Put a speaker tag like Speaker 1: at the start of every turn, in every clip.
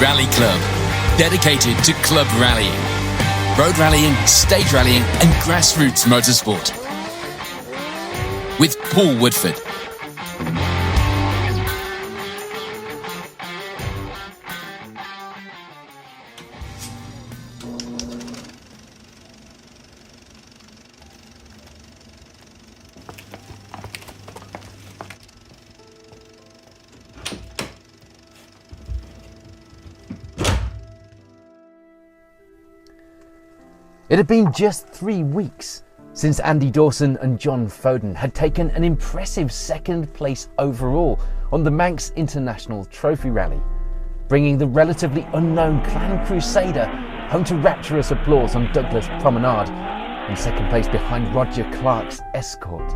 Speaker 1: Rally Club, dedicated to club rallying, road rallying, stage rallying and grassroots motorsport. With Paul Woodford.
Speaker 2: It had been just 3 weeks since Andy Dawson and John Foden had taken an impressive second place overall on the Manx International Trophy Rally, bringing the relatively unknown Clan Crusader home to rapturous applause on Douglas Promenade, in second place behind Roger Clark's Escort.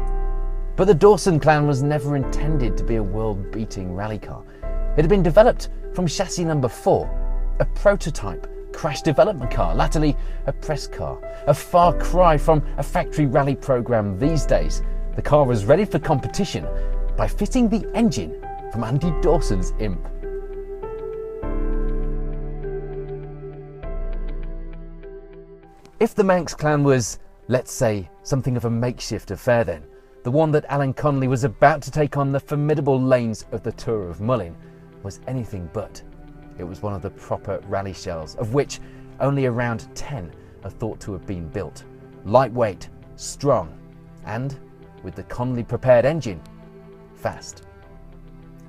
Speaker 2: But the Dawson clan was never intended to be a world-beating rally car. It had been developed from chassis number 4, a prototype crash development car, latterly a press car. A far cry from a factory rally program these days. The car was ready for competition by fitting the engine from Andy Dawson's Imp. If the Manx clan was, let's say, something of a makeshift affair then, the one that Alan Conley was about to take on the formidable lanes of the Tour of Mull was anything but. It was one of the proper rally shells, of which only around 10 are thought to have been built. Lightweight, strong, and, with the Conley prepared engine, fast.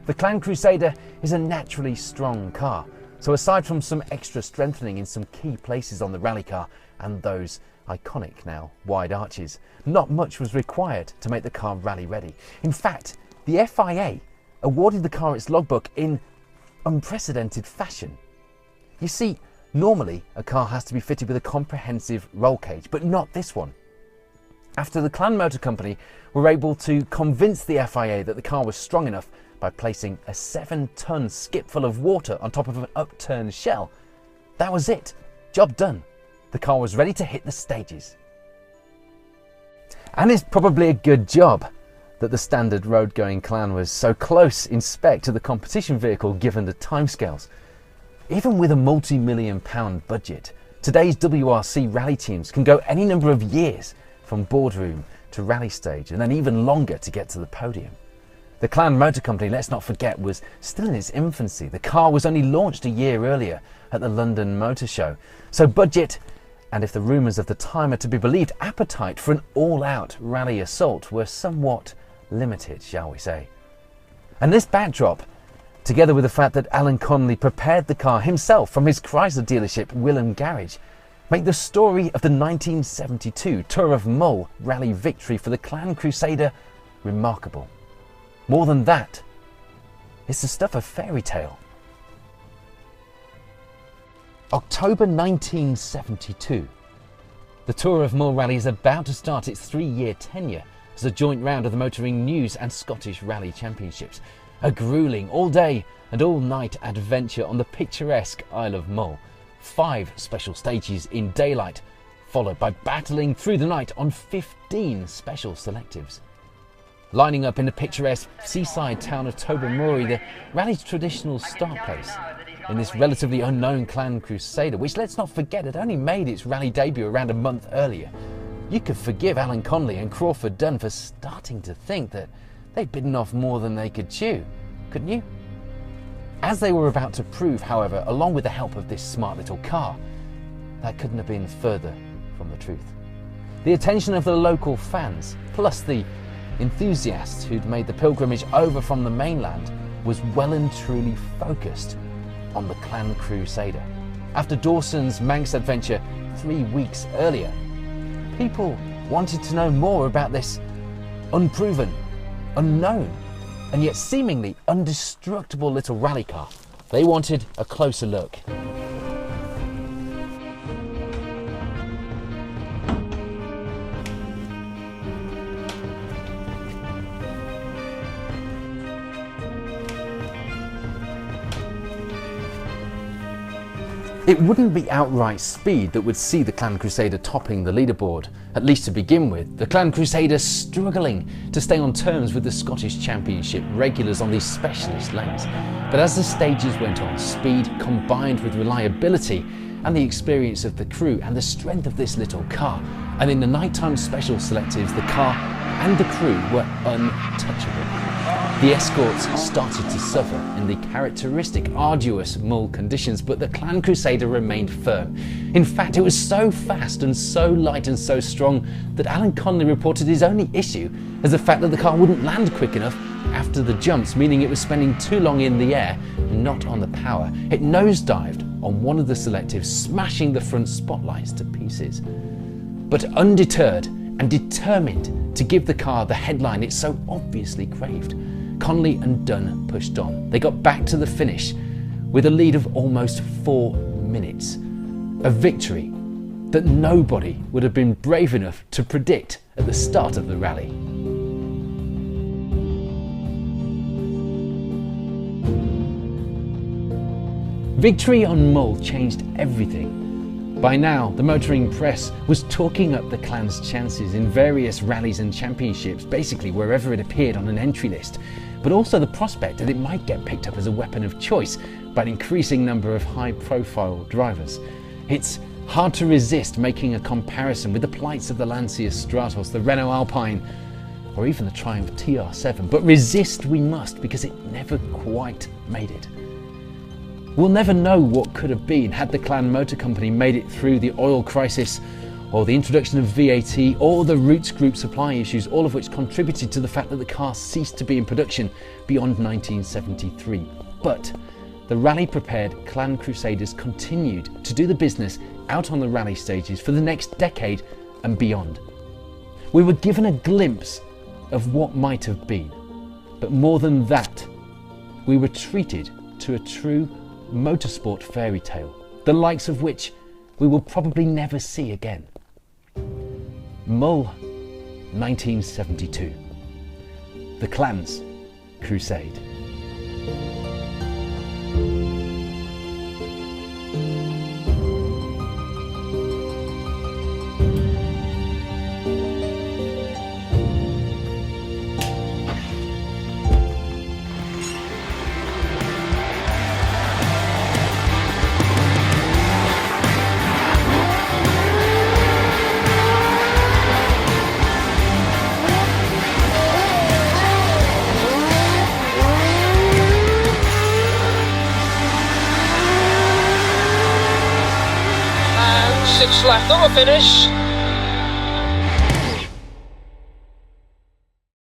Speaker 2: The Clan Crusader is a naturally strong car, so aside from some extra strengthening in some key places on the rally car and those iconic now wide arches, not much was required to make the car rally ready. In fact, the FIA awarded the car its logbook in unprecedented fashion. You see, normally a car has to be fitted with a comprehensive roll cage, but not this one. After the Clan Motor Company were able to convince the FIA that the car was strong enough by placing a 7-ton skip full of water on top of an upturned shell, that was it. Job done. The car was ready to hit the stages. And it's probably a good job that the standard road-going clan was so close in spec to the competition vehicle given the timescales. Even with a multi-million-pound budget, today's WRC rally teams can go any number of years from boardroom to rally stage, and then even longer to get to the podium. The Clan Motor Company, let's not forget, was still in its infancy. The car was only launched a year earlier at the London Motor Show. So budget, and if the rumours of the time are to be believed, appetite for an all-out rally assault were somewhat limited, shall we say. And this backdrop, together with the fact that Alan Conley prepared the car himself from his Chrysler dealership Willem Garage, make the story of the 1972 Tour of Mull rally victory for the Clan Crusader remarkable. More than that, it's the stuff of fairy tale. October 1972. The Tour of Mull Rally is about to start its 3-year tenure as a joint round of the Motoring News and Scottish Rally Championships. A gruelling all-day and all-night adventure on the picturesque Isle of Mull. 5 special stages in daylight, followed by battling through the night on 15 special selectives. Lining up in the picturesque seaside town of Tobermory, the rally's traditional start place, in this relatively unknown Clan Crusader, which, let's not forget, had only made its rally debut around a month earlier. You could forgive Alan Conley and Crawford Dunn for starting to think that they'd bitten off more than they could chew, couldn't you? As they were about to prove, however, along with the help of this smart little car, that couldn't have been further from the truth. The attention of the local fans, plus the enthusiasts who'd made the pilgrimage over from the mainland, was well and truly focused on the Clan Crusader. After Dawson's Manx adventure 3 weeks earlier, people wanted to know more about this unproven, unknown, and yet seemingly indestructible little rally car. They wanted a closer look. It wouldn't be outright speed that would see the Clan Crusader topping the leaderboard, at least to begin with. The Clan Crusader struggling to stay on terms with the Scottish Championship regulars on these specialist lanes. But as the stages went on, speed combined with reliability and the experience of the crew and the strength of this little car, and in the nighttime special selectives, the car and the crew were untouchable. The escorts started to suffer in the characteristic arduous Mull conditions, but the Clan Crusader remained firm. In fact, it was so fast and so light and so strong that Alan Conley reported his only issue as the fact that the car wouldn't land quick enough after the jumps, meaning it was spending too long in the air, not on the power. It nosedived on one of the selectives, smashing the front spotlights to pieces. But undeterred and determined to give the car the headline it so obviously craved, Conley and Dunn pushed on. They got back to the finish with a lead of almost 4 minutes. A victory that nobody would have been brave enough to predict at the start of the rally. Victory on Mull changed everything. By now, the motoring press was talking up the Clan's chances in various rallies and championships, basically wherever it appeared on an entry list, but also the prospect that it might get picked up as a weapon of choice by an increasing number of high-profile drivers. It's hard to resist making a comparison with the plights of the Lancia Stratos, the Renault Alpine, or even the Triumph TR7, but resist we must because it never quite made it. We'll never know what could have been had the Clan Motor Company made it through the oil crisis, or the introduction of VAT, or the Roots Group supply issues, all of which contributed to the fact that the car ceased to be in production beyond 1973. But the rally-prepared Clan Crusaders continued to do the business out on the rally stages for the next decade and beyond. We were given a glimpse of what might have been, but more than that, we were treated to a true motorsport fairy tale, the likes of which we will probably never see again. Mull, 1972. The Clan's Crusade.
Speaker 3: Left on the finish.